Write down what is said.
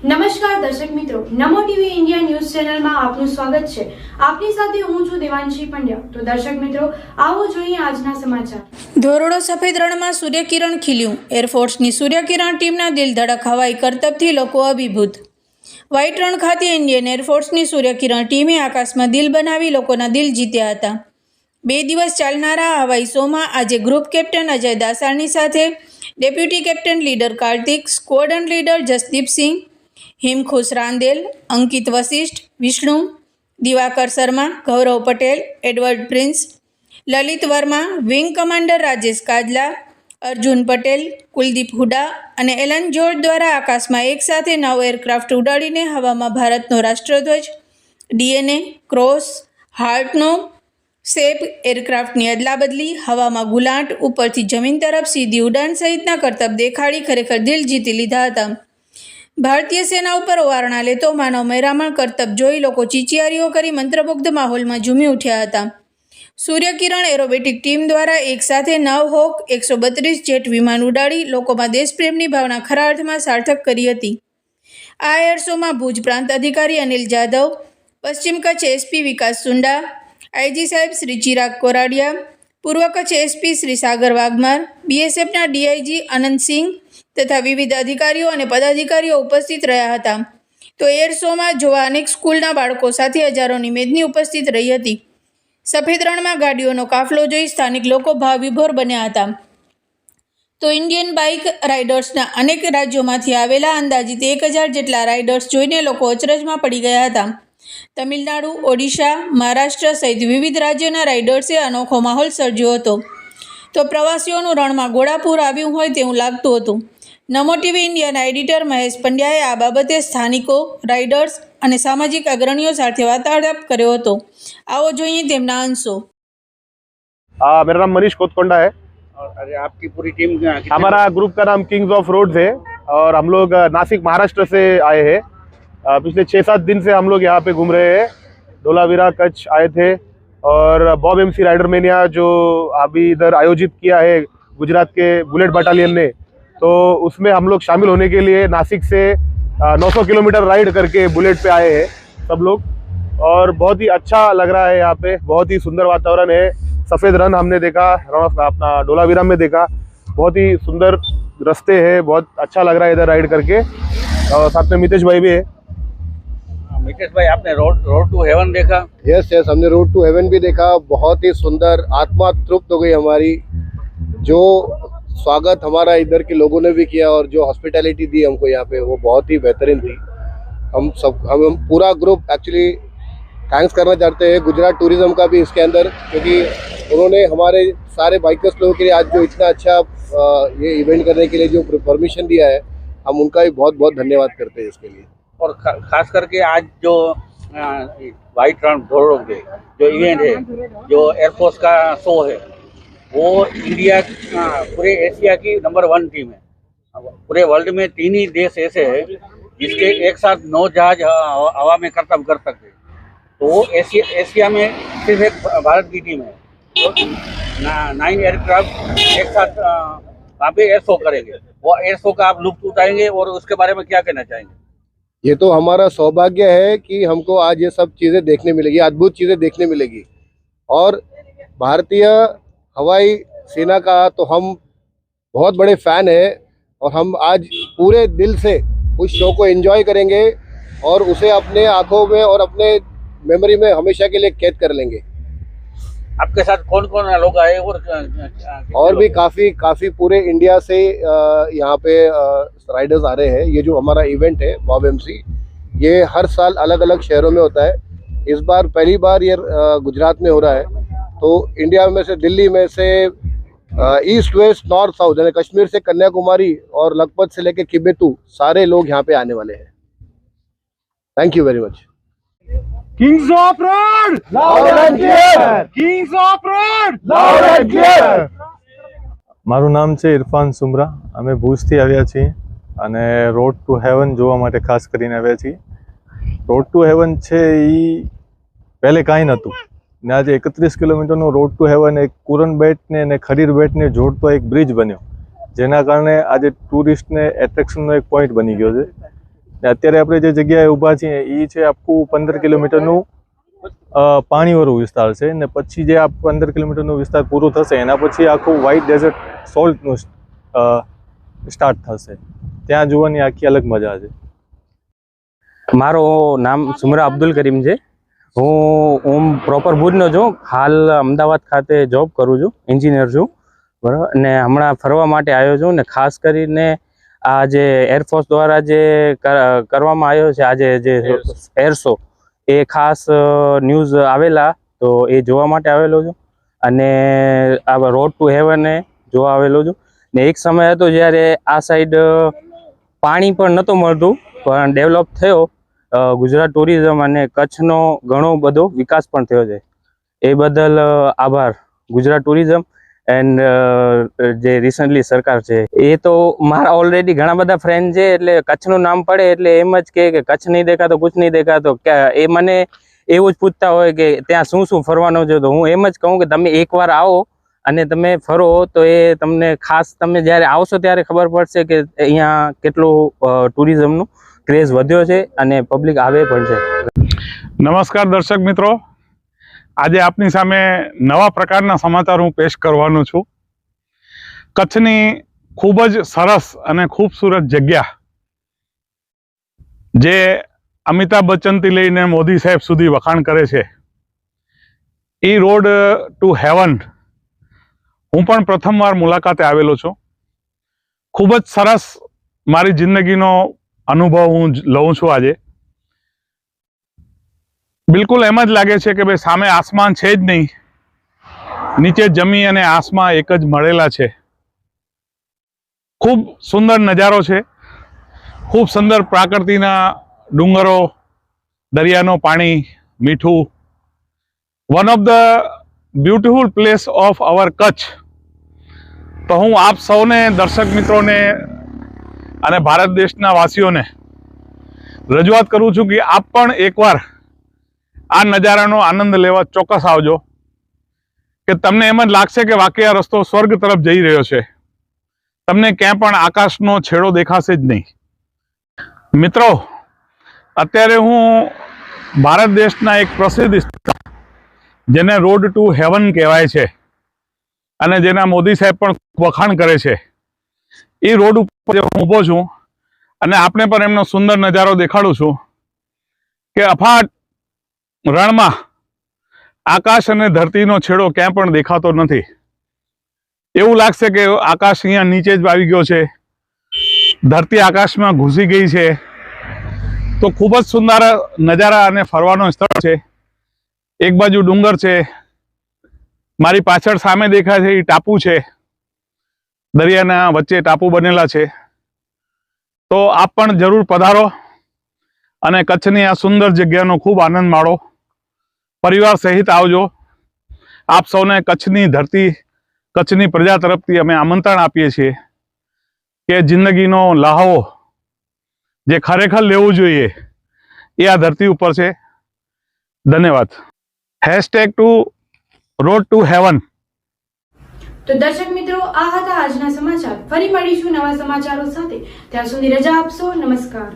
નમસ્કાર દર્શક મિત્રો, નમો ટીવી ઇન્ડિયા ન્યૂઝ ચેનલમાં આપનું સ્વાગત છે। આપની સાથે હું છું દેવાંશી પંડ્યા। તો દર્શક મિત્રો, આવો જોઈએ આજના સમાચાર। ધોરડો સફેદ રણમાં સૂર્યકિરણ ખીલ્યું। એરફોર્સની સૂર્યકિરણ ટીમના દિલ ધડક હવાઈ કરતબથી લોકો અભિભૂત। વ્હાઇટ રણ ખાતે ઇન્ડિયન એરફોર્સની સૂર્યકિરણ ટીમે આકાશમાં દિલ બનાવી લોકોના દિલ જીત્યા હતા। 2 દિવસ ચાલનારા હવાઈ શોમાં આજે ગ્રુપ કેપ્ટન અજય દાસાણી સાથે deputy captain leader Kartik, squadron leader Jasdeep Singh, Himkhush Randel, Ankit Vashisht, Vishnu, Diwakar Sharma, Gaurav Patel, Edward Prince, Lalit Verma, wing commander Rajesh Kajla, Arjun Patel, Kuldeep Hooda અને એલન જોર્જ દ્વારા આકાશમાં એકસાથે 9 એરક્રાફ્ટ ઉડાડીને હવામાં ભારતનો રાષ્ટ્રધ્વજ, ડીએનએ, ક્રોસ, હાર્ટનો શેપ, એરક્રાફ્ટની અદલાબદલી, હવામાં ગુલાંટ, ઉપરથી જમીન તરફ સીધી ઉડાન સહિતના કરતબ દેખાડી ખરેખર દિલ જીતી લીધા હતા। ભારતીય સેના ઉપર ઓવારણા લેતો માનવ મહેરામણ કરતબ જોઈ લોકો ચીચિયારીઓ કરી મંત્રમુગ્ધ માહોલમાં ઝૂમી ઉઠ્યા હતા। સૂર્યકિરણ એરોબેટિક ટીમ દ્વારા એકસાથે 9 હોક 132 જેટ વિમાન ઉડાડી લોકોમાં દેશપ્રેમની ભાવના ખરા અર્થમાં સાર્થક કરી હતી। આ એર શોમાં ભુજ પ્રાંત અધિકારી અનિલ જાદવ, પશ્ચિમ કચ્છ એસપી વિકાસ સુંડા, આઈજી સાહેબ શ્રી ચિરાગ કોરાડિયા, પૂર્વ કચ્છ એસપી શ્રી સાગર વાઘમાર, બીએસએફના ડીઆઈજી આનંદસિંહ તથા વિવિધ અધિકારીઓ અને પદાધિકારીઓ ઉપસ્થિત રહ્યા હતા। તો એર શોમાં જોવા અનેક સ્કૂલના બાળકો સાથે હજારોની મેદની ઉપસ્થિત રહી હતી। સફેદ રણમાં ગાડીઓનો કાફલો જોઈ સ્થાનિક લોકો ભાવવિભોર બન્યા હતા। તો ઇન્ડિયન બાઇક રાઇડર્સના અનેક રાજ્યોમાંથી આવેલા અંદાજિત 1000 જેટલા રાઇડર્સ જોઈને લોકો અચરજમાં પડી ગયા હતા। તમિલનાડુ, ઓડિશા, મહારાષ્ટ્ર સહિત વિવિધ રાજ્યોના રાઇડર્સે અનોખો માહોલ સર્જ્યો હતો। તો પ્રવાસીઓનું રણમાં ઘોડાપૂર આવ્યું હોય તેવું લાગતું હતું। નમો ટીવી ઇન્ડિયાના એડિટર મહેશ પંડ્યાએ આ બાબતે સ્થાનિકો, રાઇડર્સ અને સામાજિક અગ્રણીઓ સાથે વાર્તાલાપ કર્યો હતો। आओ જોઈએ તેમના અંશો। मेरा नाम मनीष कोतकोंडा है। अरे आपकी पूरी टीम हमारा ग्रुप का नाम किंग्स ऑफ रोड्स है और हम लोग नासिक महाराष्ट्र से आए हैं। पिछले 6-7 दिन से हम लोग यहाँ पे घूम रहे हैं। धोलावीरा कच्छ आए थे और बॉब एमसी राइडर मेनिया जो अभी इधर आयोजित किया है गुजरात के बुलेट बटालियन ने, तो उसमें हम लोग शामिल होने के लिए नासिक से 900 किलोमीटर राइड करके बुलेट पे आए हैं सब लोग। और बहुत ही अच्छा लग रहा है यहाँ पे, बहुत ही सुंदर वातावरण है। सफ़ेद रन हमने देखा, अपना धोलावीरा में देखा, बहुत ही सुंदर रास्ते हैं, बहुत अच्छा लग रहा है इधर राइड करके। और साथ में मितेश भाई भी है। मितेश भाई, आपने रोड टू हेवन देखा? यस, हमने रोड टू हेवन भी देखा। बहुत ही सुंदर, आत्मा तृप्त हो गई हमारी। जो स्वागत हमारा इधर के लोगों ने भी किया और जो हॉस्पिटैलिटी दी हमको यहाँ पे, वो बहुत ही बेहतरीन थी। हम पूरा ग्रुप एक्चुअली थैंक्स करना चाहते हैं गुजरात टूरिज्म का भी इसके अंदर, क्योंकि उन्होंने हमारे सारे बाइकर्स लोगों के लिए आज जो इतना अच्छा ये इवेंट करने के लिए जो परमिशन दिया है, हम उनका भी बहुत बहुत धन्यवाद करते हैं इसके लिए। और खास करके आज जो व्हाइट रण धोरडो के जो इवेंट है, जो एयरफोर्स का शो है, वो इंडिया पूरे एशिया की नंबर 1 टीम है। पूरे वर्ल्ड में 3 ही देश ऐसे हैं जिसके एक साथ 9 जहाज हवा में करतब कर सकते हैं। तो वो एशिया में सिर्फ एक भारत की टीम है। तो 9 एयरक्राफ्ट एक साथ वहाँ पे एयर शो करेंगे। वो एयर शो का आप लुत्फ उठाएंगे और उसके बारे में क्या कहना चाहेंगे? ये तो हमारा सौभाग्य है कि हमको आज ये सब चीज़ें देखने मिलेगी, अद्भुत चीज़ें देखने मिलेगी। और भारतीय हवाई सेना का तो हम बहुत बड़े फ़ैन हैं और हम आज पूरे दिल से उस शो को एंजॉय करेंगे और उसे अपने आँखों में और अपने मेमोरी में हमेशा के लिए कैद कर लेंगे। आपके साथ कौन कौन लोग आए और भी काफ़ी पूरे इंडिया से यहाँ पे राइडर्स आ रहे हैं। ये जो हमारा इवेंट है बॉब एमसी, ये हर साल अलग अलग शहरों में होता है। इस बार पहली बार ये गुजरात में हो रहा है। तो इंडिया में से, दिल्ली में से, ईस्ट वेस्ट नॉर्थ साउथ, यानी कश्मीर से कन्याकुमारी और लखपत से लेके किबेतू, सारे लोग यहाँ पे आने वाले हैं। Thank you very much. Kings of road, loud and clear! Kings of road, loud and clear! મારું નામ છે ઇરફાન સુમરા। અમે ભુજથી આવ્યા છીએ અને રોડ ટુ હેવન જોવા માટે ખાસ કરીને આવ્યા છીએ। રોડ ટુ હેવન છે એ પહેલે કાંઈ નહોતું ને આજે 31 કિલોમીટરનો રોડ ટુ હેવન એક કુરન બેટને અને ખડીર બેટને જોડતો એક બ્રિજ બન્યો, જેના કારણે આજે ટુરિસ્ટને એટ્રેક્શનનો એક પોઈન્ટ બની ગયો છે। ને અત્યારે આપણે જે જગ્યાએ ઊભા છીએ એ છે આખું 15 કિલોમીટરનું પાણીવાળું વિસ્તાર છે ને પછી જે આ 15 કિલોમીટરનો વિસ્તાર પૂરો થશે એના પછી આખું વ્હાઇટ ડેઝર્ટ સોલ્ટનું સ્ટાર્ટ થશે. ત્યાં જોવાની આખી અલગ મજા છે. મારું નામ સુમરા અબ્દુલ કરીમ છે. હું પ્રોપર ભુજનો છું. હાલ અમદાવાદ ખાતે જોબ કરું છું, એન્જિનિયર છું, બરાબર. અને હમણાં ફરવા માટે આવ્યો છું ને ખાસ કરીને આ જે એરફોર્સ દ્વારા જે કરવામાં આવ્યો છે આજે જે એર શો એ ખાસ ન્યૂઝ આવેલા તો એ જોવા માટે આવેલો છું. અને આ રોડ ટુ હેવન એ જોવા આવેલો છું. ને એક સમય હતો જ્યારે આ સાઈડ પાણી પણ નહોતું મળતું પણ ડેવલપ થયો. ગુજરાત ટુરિઝમ અને કચ્છનો ઘણો બધો વિકાસ પણ થયો છે. એ બદલ આભાર ગુજરાત ટુરિઝમ એન્ડ જે રિસન્ટલી સરકાર છે એ તો મારા ઓલરેડી ઘણા બધા ફ્રેન્ડ છે એટલે કચ્છનું નામ પડે એટલે એમ જ કે કચ્છ નહીં દેખાતો કુછ નહીં દેખાતો. એ મને એવું જ પૂછતા હોય કે ત્યાં શું શું ફરવાનું છે તો હું એમ જ કહું કે તમે એકવાર આવો અને તમે ફરો તો એ તમને ખાસ તમે જ્યારે આવશો ત્યારે ખબર પડશે કે અહીંયા કેટલું ટુરિઝમનું ક્રેઝ વધ્યો છે અને પબ્લિક આવે પણ છે. નમસ્કાર દર્શક મિત્રો, આજે આપની સામે નવા પ્રકારના સમાચાર હું પેશ કરવાનો છું. કચ્છની ખૂબ જ સરસ અને ખૂબસૂરત જગ્યા જે અમિતાભ બચ્ચનથી લઈને મોદી સાહેબ સુધી વખાણ કરે છે એ રોડ ટુ હેવન હું પણ પ્રથમવાર મુલાકાતે આવેલો છું. ખૂબ જ સરસ મારી જિંદગીનો અનુભવ હું લઉં છું. આજે બિલકુલ એમ જ લાગે છે કે ભાઈ સામે આસમાન છે જ નહીં, નીચે જમી અને આસમાન એક જ મળેલા છે. ખૂબ સુંદર નજારો છે, ખૂબ સુંદર પ્રકૃતિના ડુંગરો, દરિયાનું પાણી, મીઠું. One of the beautiful place of our Kutch. તો હું આપ સૌને, દર્શક મિત્રોને અને ભારત દેશના વાસીઓને રજૂઆત કરું છું કે આપ પણ એકવાર આ નજારાનો આનંદ લેવા ચોક્કસ આવજો કે તમને એમ જ લાગશે કે વાકઈ આ રસ્તો સ્વર્ગ તરફ જઈ રહ્યો છે. તમને ક્યાંય પણ આકાશનો છેડો દેખાશે જ નહીં. મિત્રો, અત્યારે હું ભારત દેશના એક પ્રસિદ્ધ સ્થળ જેને રોડ ટુ હેવન કહેવાય છે અને જેના મોદી સાહેબ પણ વખાણ કરે છે એ રોડ ઉપર હું ઊભો છું અને આપણે પણ એમનો સુંદર નજારો દેખાડું છું કે અફાટ રણમાં આકાશ અને ધરતીનો છેડો ક્યાં પણ દેખાતો નથી. એવું લાગશે કે આકાશ અહીંયા નીચે જ આવી ગયો છે, ધરતી આકાશમાં ઘૂસી ગઈ છે. તો ખૂબ જ સુંદર નજારા અને ફરવાનો સ્થળ છે. એક બાજુ ડુંગર છે, મારી પાછળ સામે દેખાય છે એ ટાપુ છે, દરિયાના વચ્ચે ટાપુ બનેલા છે. તો આપ પણ જરૂર પધારો અને કચ્છની આ સુંદર જગ્યાનો ખૂબ આનંદ માણો. પરિવાર સહિત આવજો. આપ સૌને કચ્છની ધરતી, કચ્છની પ્રજા તરફથી અમે આમંત્રણ આપીએ છીએ કે જિંદગીનો લહાવો જે ખરેખર લેવું જોઈએ એ આ ધરતી ઉપર છે. ધન્યવાદ. #To road to heaven. તો દર્શક મિત્રો, આ હતા આજના સમાચાર. ફરી મળીશું નવા સમાચારો સાથે. ત્યાં સુધી રજા આપશો. નમસ્કાર.